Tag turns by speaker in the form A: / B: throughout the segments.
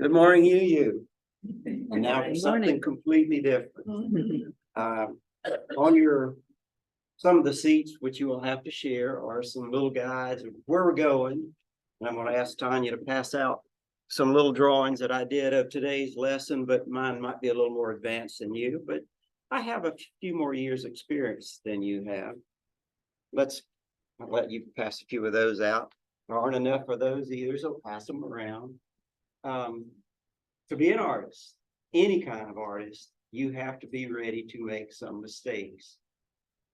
A: Good morning, you. And now for
B: Good
A: something
B: morning.
A: completely different. On some of the seats, which you will have to share, are some little guides of where we're going. And I'm going to ask Tanya to pass out some little drawings that I did of today's lesson, but mine might be a little more advanced than you, but I have a few more years experience than you have. I'll let you pass a few of those out. There aren't enough of those either, so pass them around. To be an artist, any kind of artist, you have to be ready to make some mistakes.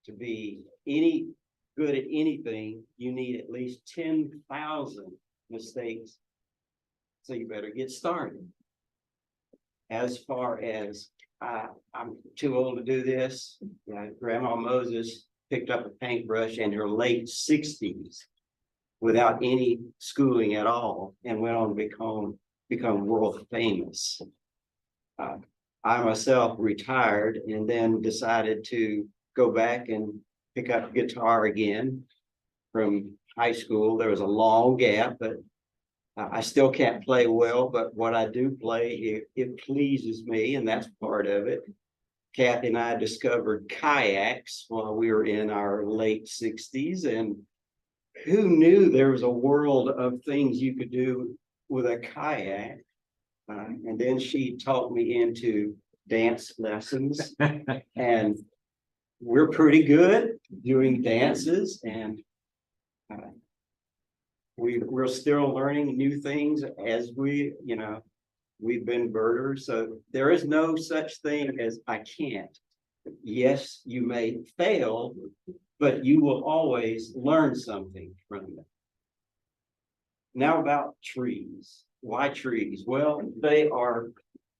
A: To be any good at anything, you need at least 10,000 mistakes. So you better get started. As far as I'm too old to do this, Grandma Moses picked up a paintbrush in her late 60s without any schooling at all and went on to become world famous. I myself retired and then decided to go back and pick up guitar again from high school. There was a long gap, but I still can't play well, but what I do play, it pleases me, and that's part of it. Kathy and I discovered kayaks while we were in our late 60s, and who knew there was a world of things you could do with a kayak? And then she taught me into dance lessons, and we're pretty good doing dances, and we're still learning new things as we've been birders. So there is no such thing as I can't. Yes, you may fail, but you will always learn something from it. Now about trees. Why trees? Well, they are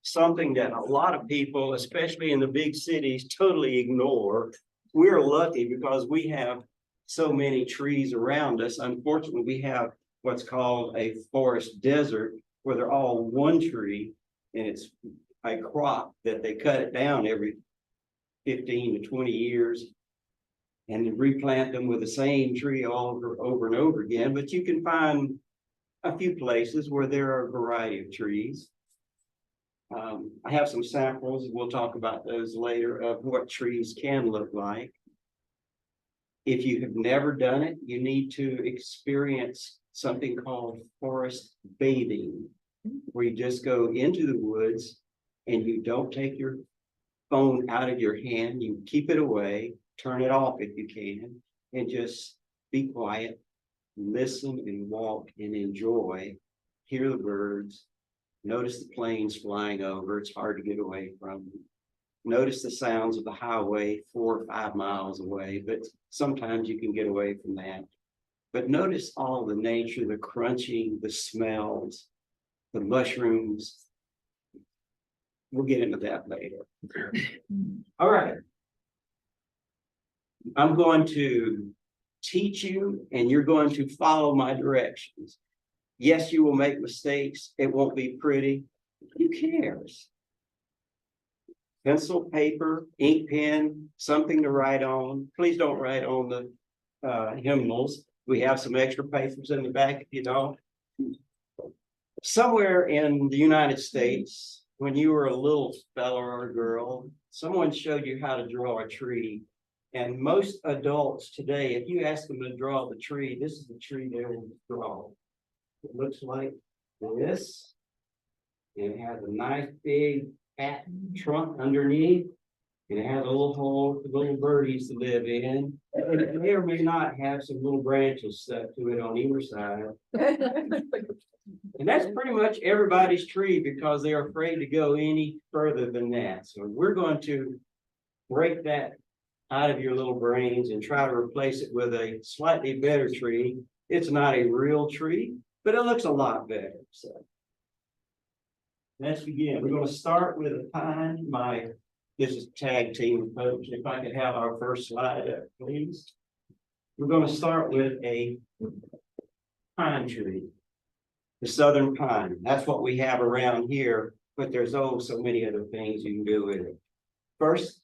A: something that a lot of people, especially in the big cities, totally ignore. We're lucky because we have so many trees around us. Unfortunately, we have what's called a forest desert where they're all one tree, and it's a crop that they cut it down every 15 to 20 years and replant them with the same tree over and over again. But you can find a few places where there are a variety of trees. I have some samples. We'll talk about those later of what trees can look like. If you have never done it, you need to experience something called forest bathing, where you just go into the woods and you don't take your phone out of your hand. You keep it away, turn it off if you can, and just be quiet, listen and walk and enjoy, hear the birds, notice the planes flying over. It's hard to get away from them. Notice the sounds of the highway 4 or 5 miles away, but sometimes you can get away from that. But notice all the nature, the crunching, the smells, the mushrooms. We'll get into that later. All right. I'm going to teach you, and you're going to follow my directions. Yes, you will make mistakes. It won't be pretty. Who cares? Pencil, paper, ink pen, something to write on. Please don't write on the hymnals. We have some extra papers in the back if you don't. Somewhere in the United States, when you were a little fella or girl, someone showed you how to draw a tree. And most adults today, if you ask them to draw the tree, this is the tree they will draw. It looks like this. And it has a nice big fat trunk underneath. And it has a little hole for little birdies to live in. And it may or may not have some little branches stuck to it on either side. And that's pretty much everybody's tree because they're afraid to go any further than that. So we're going to break that out of your little brains and try to replace it with a slightly better tree. It's not a real tree, but it looks a lot better. So let's begin. We're going to start with a pine. This is tag team folks. If I could have our first slide up, please. We're going to start with a pine tree, the southern pine. That's what we have around here, but there's so many other things you can do with it. First,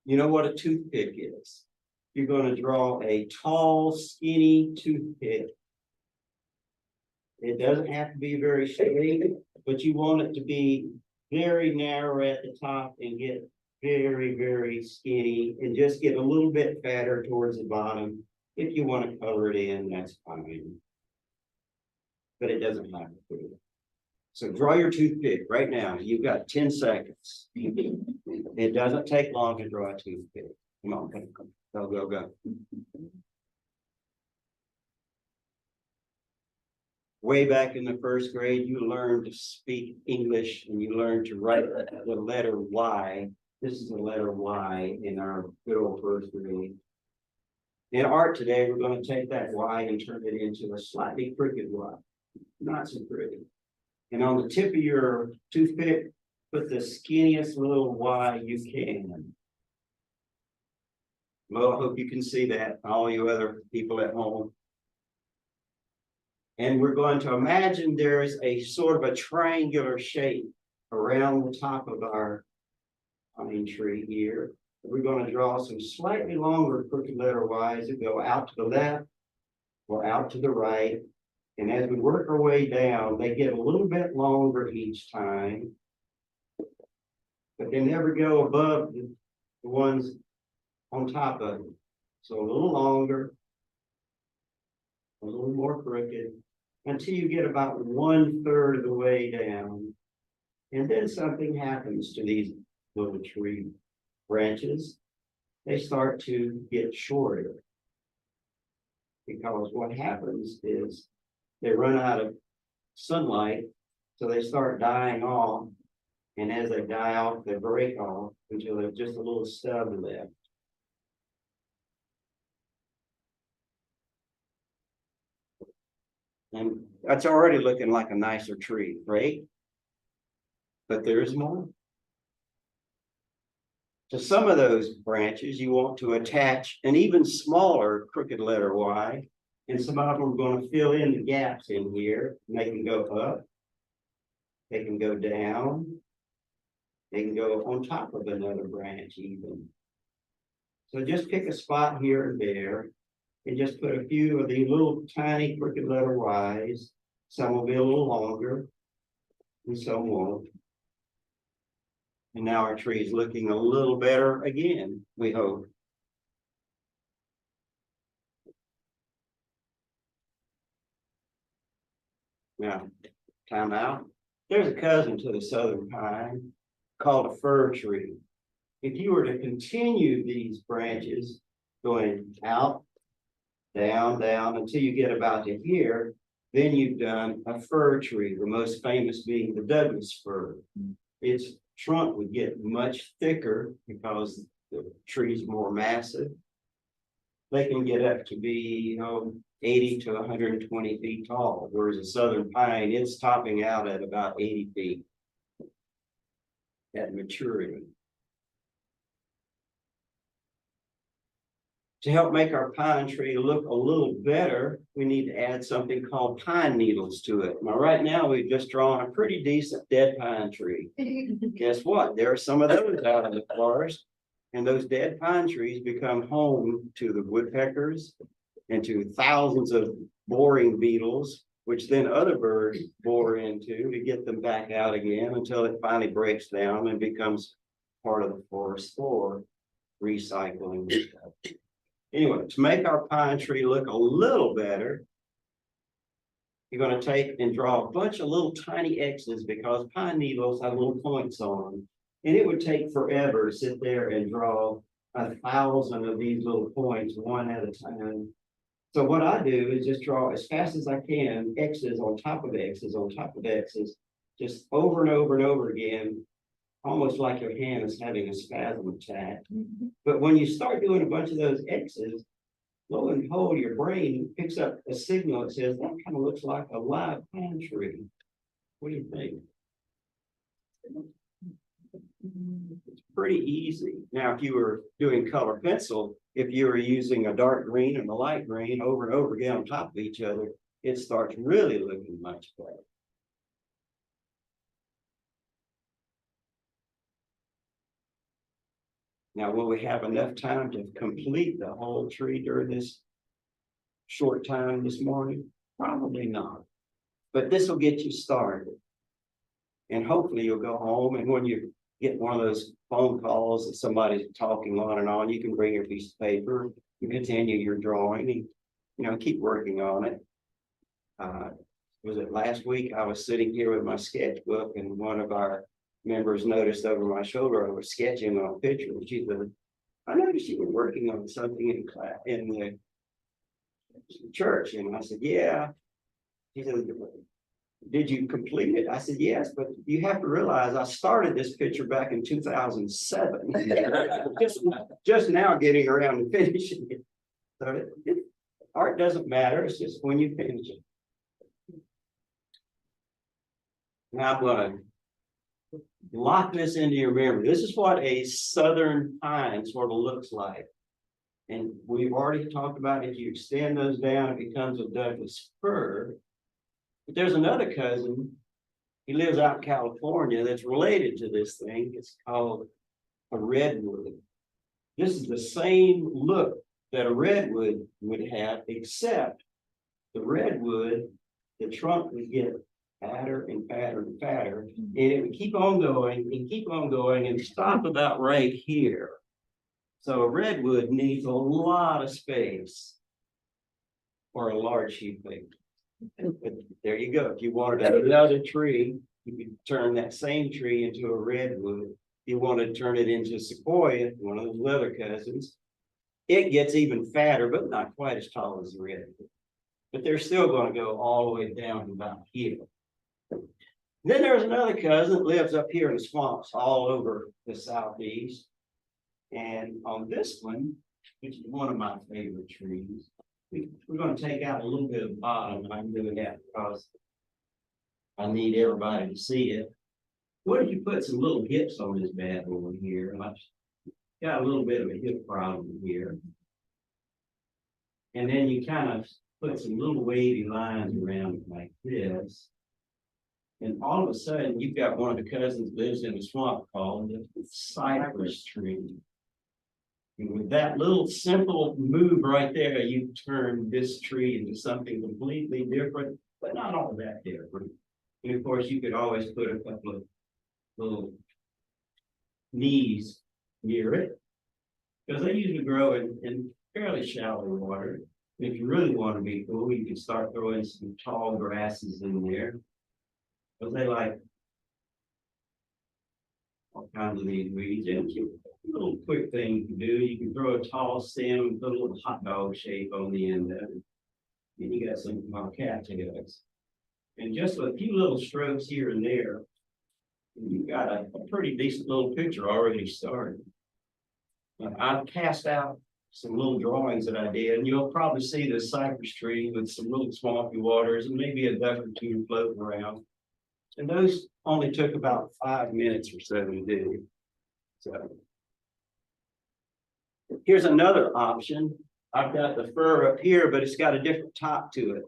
A: you know what a toothpick is. You're going to draw a tall, skinny toothpick. It doesn't have to be very straight, but you want it to be very narrow at the top and get very, very skinny and just get a little bit fatter towards the bottom. If you want to color it in, that's fine. But it doesn't have to be. So draw your toothpick right now. You've got 10 seconds. It doesn't take long to draw a toothpick. Come on, go, go, go. Way back in the first grade, you learned to speak English and you learned to write the letter Y. This is the letter Y in our good old first grade. In art today, we're going to take that Y and turn it into a slightly crooked Y. Not so pretty. And on the tip of your toothpick, put the skinniest little Y you can. Well, I hope you can see that, all you other people at home. And we're going to imagine there is a sort of a triangular shape around the top of our pine tree here. We're going to draw some slightly longer crooked letter Y's that go out to the left or out to the right. And as we work our way down, they get a little bit longer each time, but they never go above the ones on top of them. So a little longer, a little more crooked, until you get about 1/3 of the way down. And then something happens to these little tree branches. They start to get shorter. Because what happens is they run out of sunlight, so they start dying off. And as they die off, they break off until there's just a little stub left. And that's already looking like a nicer tree, right? But there's more. To some of those branches, you want to attach an even smaller crooked letter Y. And some of them are going to fill in the gaps in here. And they can go up. They can go down. They can go on top of another branch even. So just pick a spot here and there. And just put a few of these little tiny crooked letter Y's. Some will be a little longer, and some won't. And now our tree is looking a little better again, we hope. Now, time out. There's a cousin to the southern pine called a fir tree. If you were to continue these branches going out, down, down, until you get about to here, then you've done a fir tree, the most famous being the Douglas fir. Its trunk would get much thicker because the tree's more massive. They can get up to be, 80 to 120 feet tall, whereas a southern pine, it's topping out at about 80 feet at maturity. To help make our pine tree look a little better, we need to add something called pine needles to it. Now, right now, we've just drawn a pretty decent dead pine tree. Guess what? There are some of those out in the forest, and those dead pine trees become home to the woodpeckers and to thousands of boring beetles, which then other birds bore into to get them back out again until it finally breaks down and becomes part of the forest for recycling. Anyway, to make our pine tree look a little better, you're going to take and draw a bunch of little tiny X's because pine needles have little points on them. And it would take forever to sit there and draw 1,000 of these little points one at a time. So what I do is just draw as fast as I can, X's on top of X's on top of X's, just over and over and over again, almost like your hand is having a spasm attack. But when you start doing a bunch of those X's, lo and behold, your brain picks up a signal that says, that kind of looks like a live pine tree. What do you think? It's pretty easy. Now, if you were doing color pencil, if you were using a dark green and a light green over and over again on top of each other, it starts really looking much better. Now, will we have enough time to complete the whole tree during this short time this morning? Probably not. But this will get you started. And hopefully you'll go home, and when you get one of those phone calls that somebody's talking on and on, you can bring your piece of paper, you continue your drawing, and, you know, keep working on it. Was it last week? I was sitting here with my sketchbook, and one of our members noticed over my shoulder I was sketching on a picture. And she said, "I noticed you were working on something in class in the church." And I said, "Yeah." He said, "Did you complete it?" I said, "Yes, but you have to realize I started this picture back in 2007. just now getting around to finishing it." So art doesn't matter. It's just when you finish it. Now I'm going to lock this into your memory. This is what a southern pine sort of looks like. And we've already talked about if you extend those down, it becomes a Douglas fir. But there's another cousin. He lives out in California that's related to this thing. It's called a redwood. This is the same look that a redwood would have, except the redwood, the trunk would get fatter and fatter and fatter, and it would keep on going and keep on going and stop about right here. So a redwood needs a lot of space for a large sheep thing. But there you go. If you wanted another tree, you could turn that same tree into a redwood. If you want to turn it into a sequoia, one of those leather cousins, it gets even fatter, but not quite as tall as the redwood. But they're still going to go all the way down to about here. Then there's another cousin that lives up here in the swamps all over the southeast. And on this one, which is one of my favorite trees, we're going to take out a little bit of the bottom, and I'm doing that because I need everybody to see it. What if you put some little hips on this bad boy here? I've got a little bit of a hip problem here. And then you kind of put some little wavy lines around it like this. And all of a sudden, you've got one of the cousins lives in a swamp called the cypress tree. And with that little simple move right there, you turn this tree into something completely different, but not all that different. And of course, you could always put a couple of little knees near it, because they usually grow in fairly shallow water. If you really want to be cool, you can start throwing some tall grasses in there. But they like all kinds of these weeds. And a little quick thing you can do, you can throw a tall stem and put a little hot dog shape on the end of it. And you got some cattails. And just a few little strokes here and there, and you've got a pretty decent little picture already started. I've cast out some little drawings that I did, and you'll probably see the cypress tree with some little swampy waters and maybe a duck or two floating around. And those only took about 5 minutes or so to do. So here's another option. I've got the fir up here, but it's got a different top to it.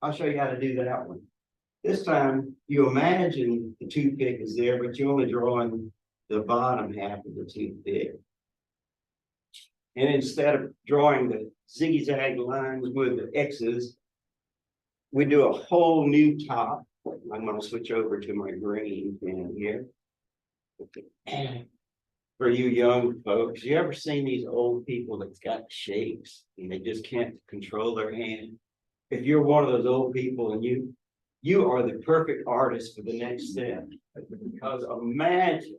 A: I'll show you how to do that one. This time you imagine the toothpick is there, but you're only drawing the bottom half of the toothpick. And instead of drawing the zigzag lines with the X's, we do a whole new top. I'm going to switch over to my green pen here. For you young folks, you ever seen these old people that's got shakes and they just can't control their hand? If you're one of those old people and you are the perfect artist for the next step, because imagine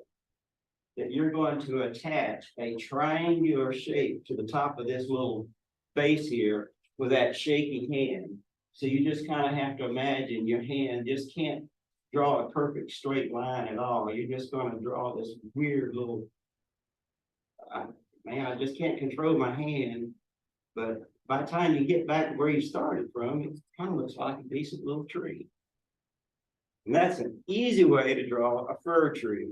A: that you're going to attach a triangular shape to the top of this little base here with that shaky hand. So you just kind of have to imagine your hand just can't draw a perfect straight line at all. You're just going to draw this weird little, man, I just can't control my hand. But by the time you get back to where you started from, it kind of looks like a decent little tree. And that's an easy way to draw a fir tree.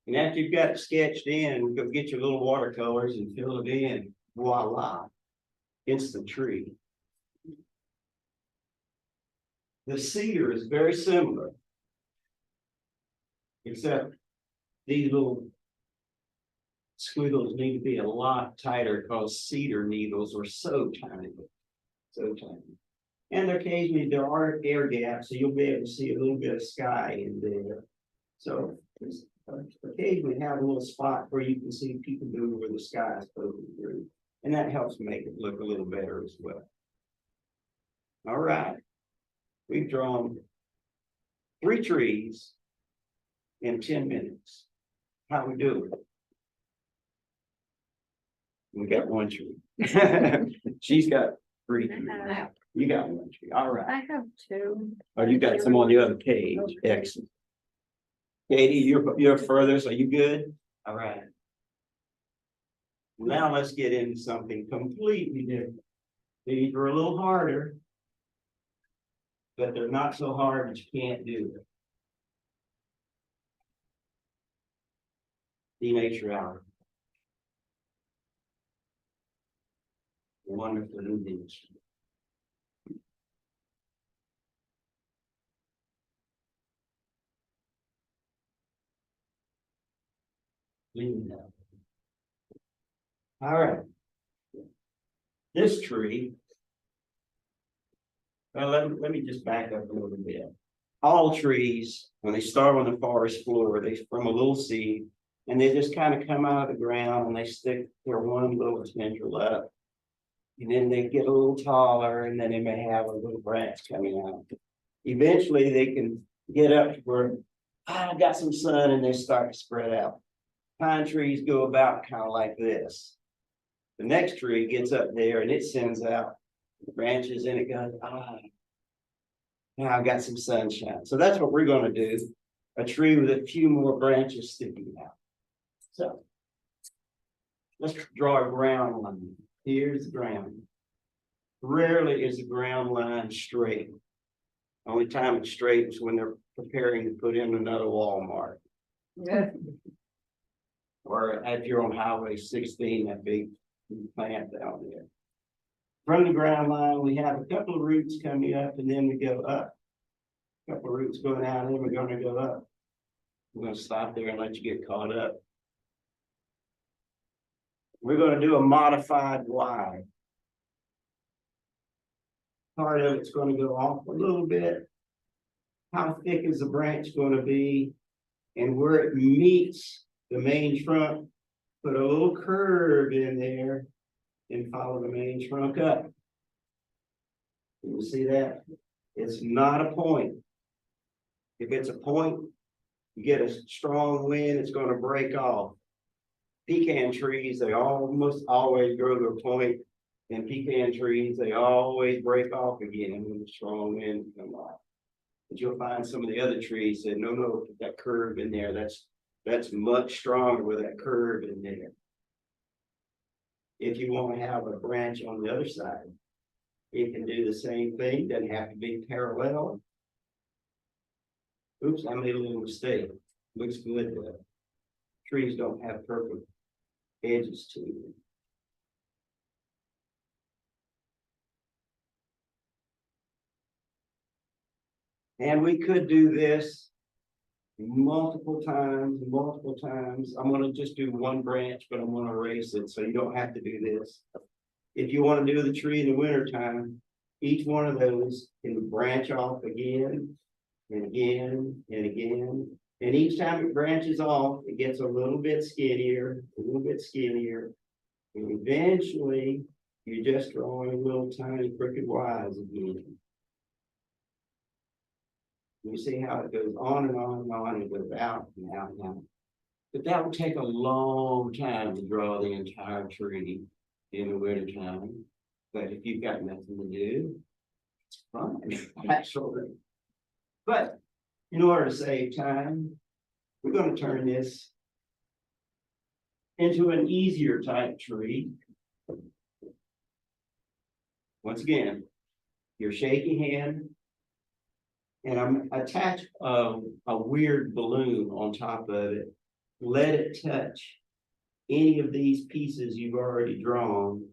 A: And after you've got it sketched in, go get your little watercolors and fill it in. Voila, it's the tree. The cedar is very similar, except these little squiggles need to be a lot tighter because cedar needles are so tiny, so tiny. And occasionally there are air gaps, so you'll be able to see a little bit of sky in there. So occasionally have a little spot where you can see people do where the sky is open through. And that helps make it look a little better as well. All right. We've drawn 3 trees in 10 minutes. How we doing? We got 1 tree. She's got 3 trees. You got 1 tree. All right.
B: I have 2.
A: Oh, you got some on the other page. Excellent. Katie, you're furthest. Are you good? All right. Now let's get into something completely different. These are a little harder, but they're not so hard that you can't do them. Denatural. Wonderful indeed. All right. This tree. Well, let me just back up a little bit. All trees, when they start on the forest floor, they from a little seed, and they just kind of come out of the ground and they stick their one little tendril up. And then they get a little taller, and then they may have a little branch coming out. Eventually, they can get up to where I got some sun, and they start to spread out. Pine trees go about kind of like this. The next tree gets up there, and it sends out branches, and it goes, now I've got some sunshine. So that's what we're going to do. A tree with a few more branches sticking out. So let's draw a ground line. Here's the ground. Rarely is the ground line straight. Only time it's straight is when they're preparing to put in another Walmart.
B: Yeah.
A: Or if you're on Highway 16, that big plant down there. From the ground line, we have a couple of roots coming up, and then we go up. A couple of roots going out, and then we're going to go up. We're going to stop there and let you get caught up. We're going to do a modified Y. Part of it's going to go off a little bit. How thick is the branch going to be? And where it meets the main trunk, put a little curve in there and follow the main trunk up. You see that? It's not a point. If it's a point, you get a strong wind, it's going to break off. Pecan trees, they almost always grow to a point, and pecan trees, they always break off again when the strong wind comes off. But you'll find some of the other trees that no, put that curve in there. That's much stronger with that curve in there. If you want to have a branch on the other side, it can do the same thing. Doesn't have to be parallel. Oops, I made a little mistake. Looks good though. Trees don't have perfect edges to them. And we could do this multiple times. I'm going to just do one branch, but I'm going to erase it so you don't have to do this. If you want to do the tree in the wintertime, each one of those can branch off again and again and again. And each time it branches off, it gets a little bit skinnier, And eventually, you're just drawing little tiny crooked Y's again. You see how it goes on and on and on, and goes out and out and out. But that would take a long time to draw the entire tree in the wintertime. But if you've got nothing to do, it's fun, actually. But in order to save time, we're going to turn this into an easier type tree. Once again, your shaky hand, and I'm attach a weird balloon on top of it. Let it touch any of these pieces you've already drawn,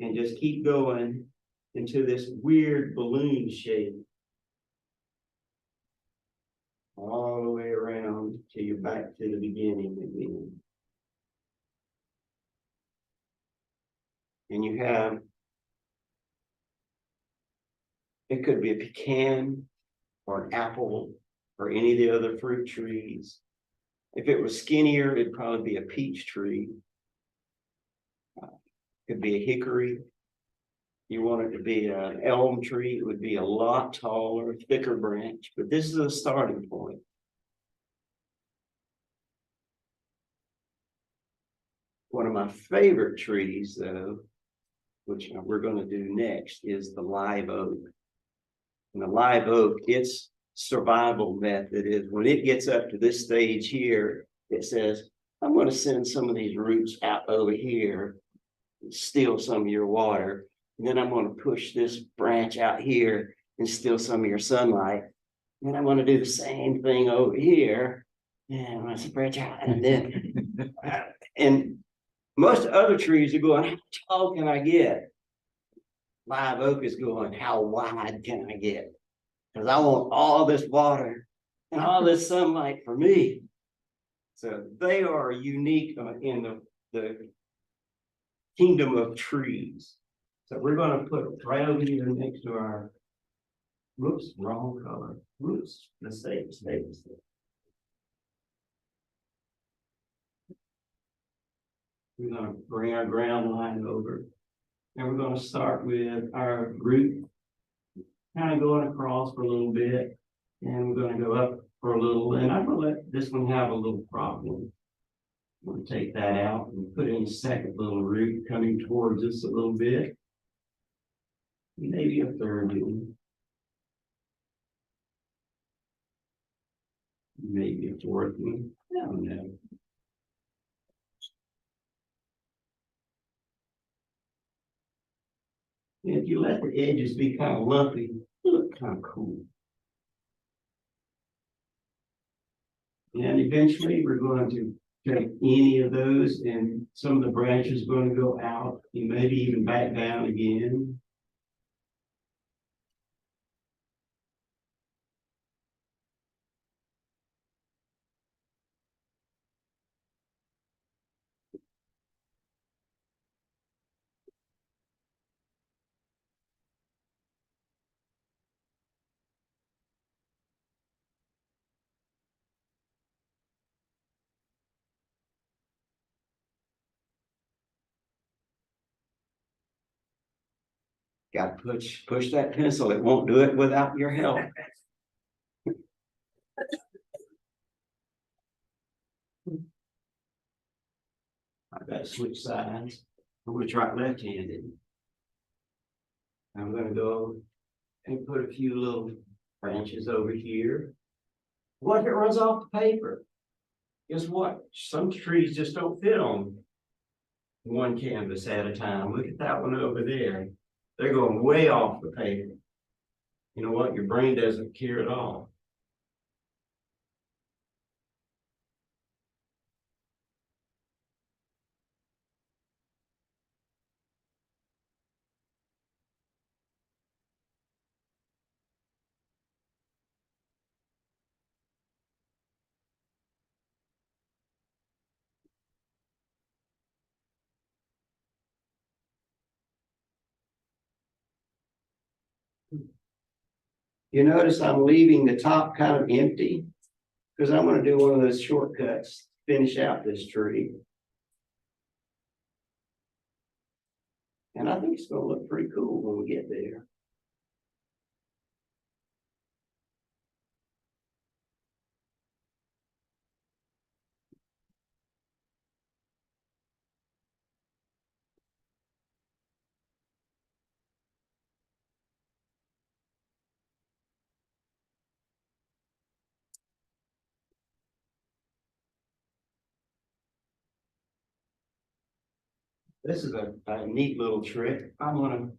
A: and just keep going into this weird balloon shape all the way around till you're back to the beginning again. And you have It could be a pecan or an apple or any of the other fruit trees. If it was skinnier, it'd probably be a peach tree. Could be a hickory. You want it to be an elm tree, it would be a lot taller, thicker branch, but this is a starting point. One of my favorite trees, though, which we're going to do next, is the live oak. And the live oak, its survival method is when it gets up to this stage here, it says, I'm going to send some of these roots out over here and steal some of your water. And then I'm going to push this branch out here and steal some of your sunlight. And then I'm going to do the same thing over here. And I'm going to branch out. And then, and most other trees are going, how tall can I get? Live oak is going, how wide can I get? Because I want all this water and all this sunlight for me. So they are unique in the kingdom of trees. So we're going to put it right over here next to our, whoops, wrong color. Whoops, mistake. We're going to bring our ground line over. And we're going to start with our root, kind of going across for a little bit. And we're going to go up for a little. And I'm going to let this one have a little problem. I'm going to take that out and put in a second little root coming towards us a little bit. Maybe a third one. Maybe a fourth one. I don't know. And if you let the edges be kind of lumpy, they look kind of cool. And eventually we're going to take any of those and some of the branches are going to go out and maybe even back down again. Got to push that pencil. It won't do it without your help. I've got to switch sides. I'm going to try left-handed. I'm going to go and put a few little branches over here. What if it runs off the paper? Guess what? Some trees just don't fit on one canvas at a time. Look at that one over there. They're going way off the paper. You know what? Your brain doesn't care at all. You notice I'm leaving the top kind of empty because I'm going to do one of those shortcuts, finish out this tree. And I think it's going to look pretty cool when we get there. This is a neat little trick. I'm going to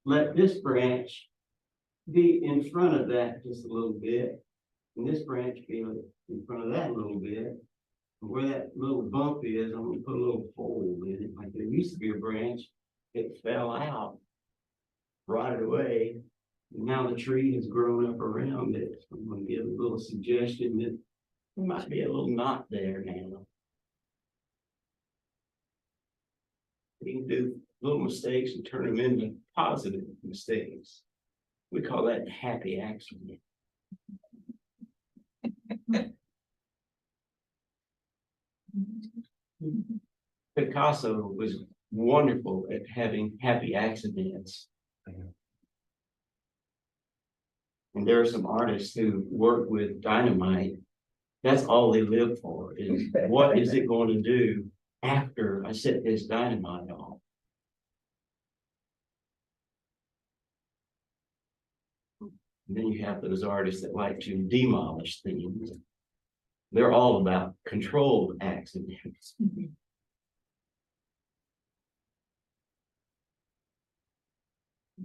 A: let this branch be in front of that just a little bit. And this branch be in front of that a little bit. And where that little bump is, I'm going to put a little fold in it. Like there used to be a branch, it fell out, rotted away. And now the tree has grown up around it. So I'm going to give a little suggestion that there might be a little knot there now. You can do little mistakes and turn them into positive mistakes. We call that happy accident. Picasso was wonderful at having happy accidents. And there are some artists who work with dynamite. That's all they live for is what is it going to do after I set this dynamite off? And then you have those artists that like to demolish things. They're all about controlled accidents.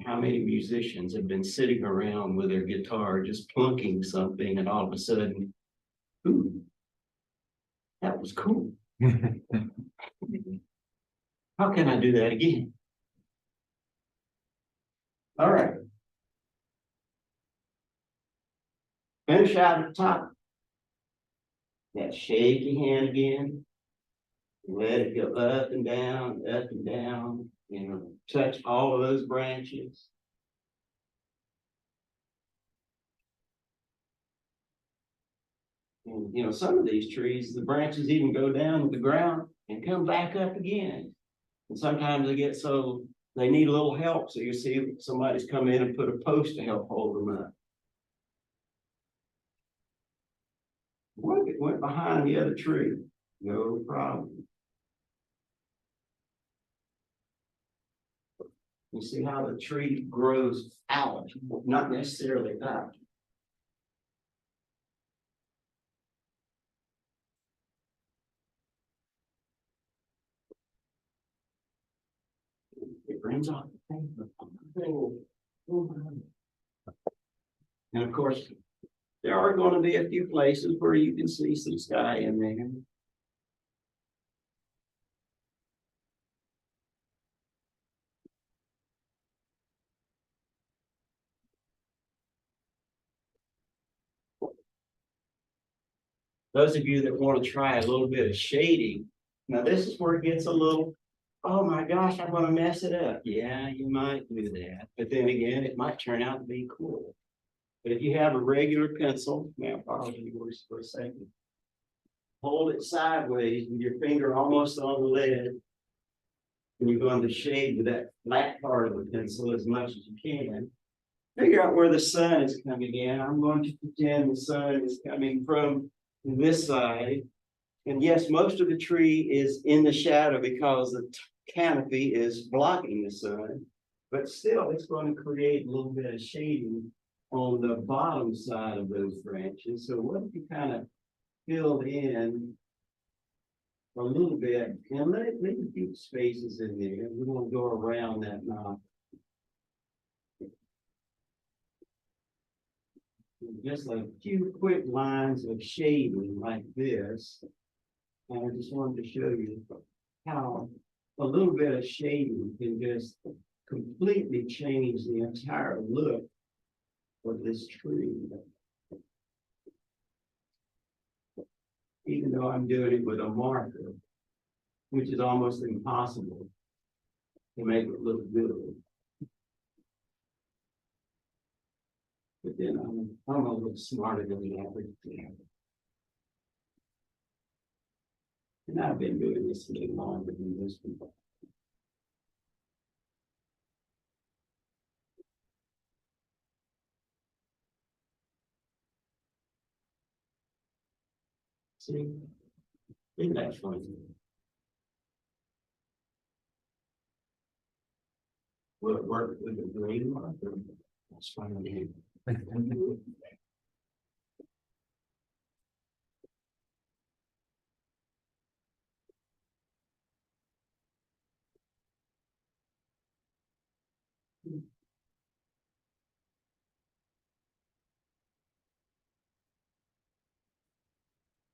A: How many musicians have been sitting around with their guitar just plunking something and all of a sudden, ooh, that was cool. How can I do that again? All right. Finish out at the top. Now shake your hand again. Let it go up and down, you know, touch all of those branches. And, you know, some of these trees, the branches even go down to the ground and come back up again. And sometimes they get so they need a little help. So you see somebody's come in and put a post to help hold them up. What if it went behind the other tree? No problem. You see how the tree grows out, not necessarily up. It brings out the paper. And of course, there are going to be a few places where you can see some sky in there. Those of you that want to try a little bit of shading, now this is where it gets a little, oh my gosh, I'm going to mess it up. Yeah, you might do that. But then again, it might turn out to be cool. But if you have a regular pencil, now follow yours for a second. Hold it sideways with your finger almost on the lead. And you're going to shade with that flat part of the pencil as much as you can. Figure out where the sun is coming in. I'm going to pretend the sun is coming from this side. And yes, most of the tree is in the shadow because the canopy is blocking the sun. But still, it's going to create a little bit of shading on the bottom side of those branches. So what if you kind of filled in a little bit and let a few spaces in there. We're going to go around that knot. Just a few quick lines of shading like this. And I just wanted to show you how a little bit of shading can just completely change the entire look of this tree. Even though I'm doing it with a marker, which is almost impossible to make it look good. But then I'm a little smarter than the average fan. And I've been doing this a little longer than this people. See, isn't that funny? Will it work with the green marker? That's fine.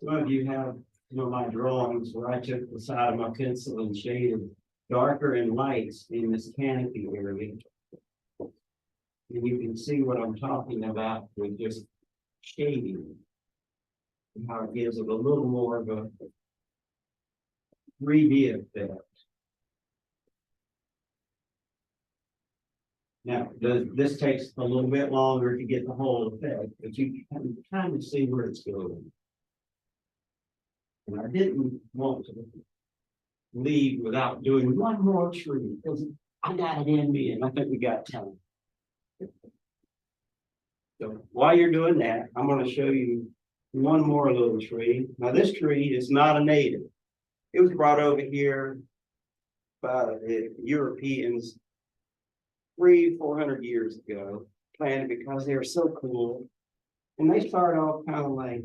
A: Some of you have my drawings where I took the side of my pencil and shaded darker and lights in this canopy area. And you can see what I'm talking about with just shading. And how it gives it a little more of a 3D effect. Now, this takes a little bit longer to get the whole effect, but you can kind of see where it's going. And I didn't want to leave without doing one more tree, because I got it in me, and I think we got time. So while you're doing that, I'm going to show you one more little tree. Now, this tree is not a native. It was brought over here by the Europeans 300-400 years ago, planted because they were so cool. And they started off kind of like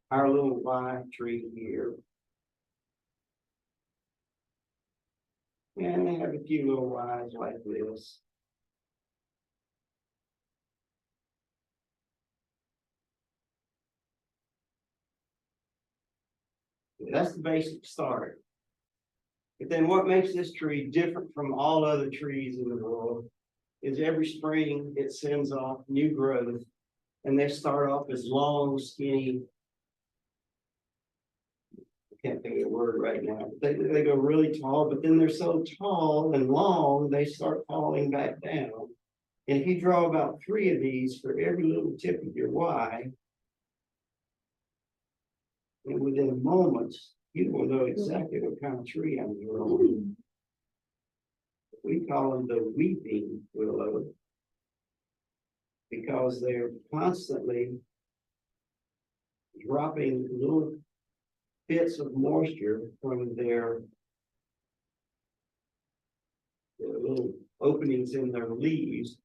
A: our little live tree here. And they have a few little lines like this. That's the basic start. But then what makes this tree different from all other trees in the world is every spring it sends off new growth, and they start off as long, skinny. I can't think of the word right now. They go really tall, but then they're so tall and long, they start falling back down. And if you draw about 3 of these for every little tip of your Y, and within moments, you will know exactly what kind of tree I'm growing. We call them the weeping willow because they're constantly dropping little bits of moisture from their little openings in their leaves.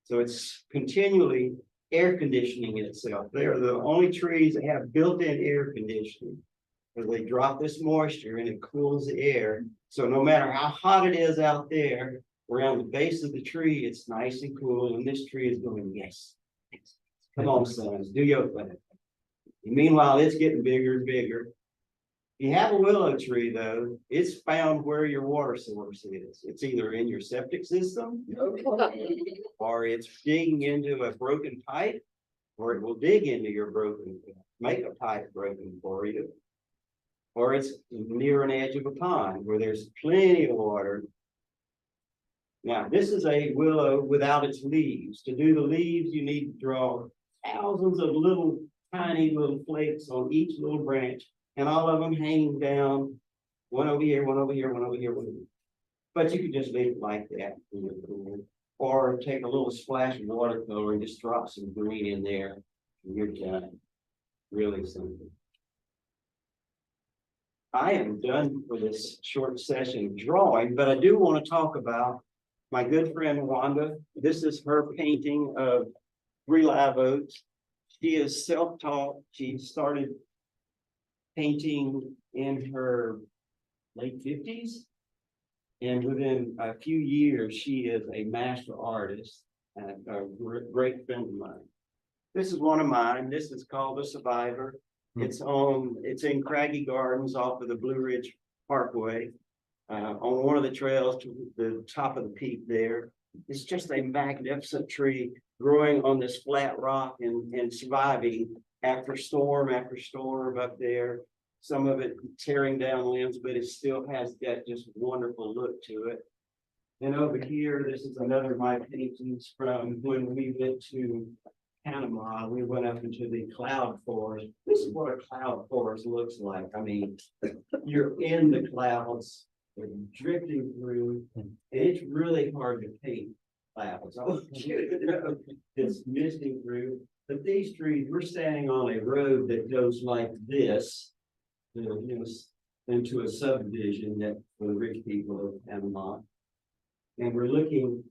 A: So it's continually air conditioning itself. They're the only trees that have built-in air conditioning, because they drop this moisture and it cools the air. So no matter how hot it is out there, around the base of the tree, it's nice and cool. And this tree is going, yes, come on, sons, do your thing. And meanwhile, it's getting bigger and bigger. If you have a willow tree, though, it's found where your water source is. It's either in your septic system, or it's digging into a broken pipe, or it will dig into your make a pipe broken for you. Or it's near an edge of a pond where there's plenty of water. Now, this is a willow without its leaves. To do the leaves, you need to draw thousands of little, tiny little flakes on each little branch, and all of them hanging down, one over here, one over here, one over here, one over here. But you could just leave it like that. Or take a little splash of watercolor and just drop some green in there, and you're done. Really simple. I am done for this short session of drawing, but I do want to talk about my good friend Wanda. This is her painting of 3 live oaks. She is self-taught. She started painting in her late 50s. And within a few years, she is a master artist and a great friend of mine. This is one of mine. This is called The Survivor. It's in Craggy Gardens off of the Blue Ridge Parkway, on one of the trails to the top of the peak there. It's just a magnificent tree growing on this flat rock and surviving after storm up there. Some of it tearing down limbs, but it still has that just wonderful look to it. And over here, this is another of my paintings from when we went to Panama. We went up into the cloud forest. This is what a cloud forest looks like. I mean, you're in the clouds, they're drifting through, and it's really hard to paint clouds. I want you to know it's misting through. But these trees, we're standing on a road that goes like this, into a subdivision that for the rich people of Panama. And we're looking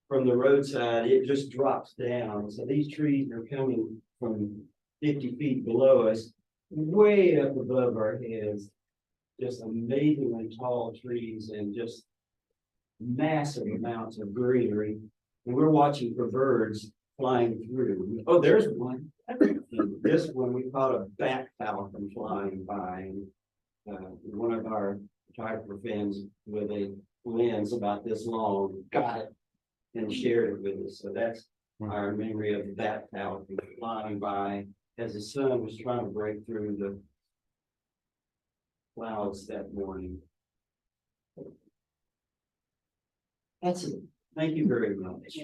A: from the roadside, it just drops down. So these trees are coming from 50 feet below us, way up above our heads. Just amazingly tall trees and just massive amounts of greenery. And we're watching for birds flying through. Oh, there's one. This one we caught a bat falcon flying by. And one of our photographer friends with a lens about this long got it and shared it with us. So that's our memory of that falcon flying by as the sun was trying to break through the clouds that morning. That's Thank you very much.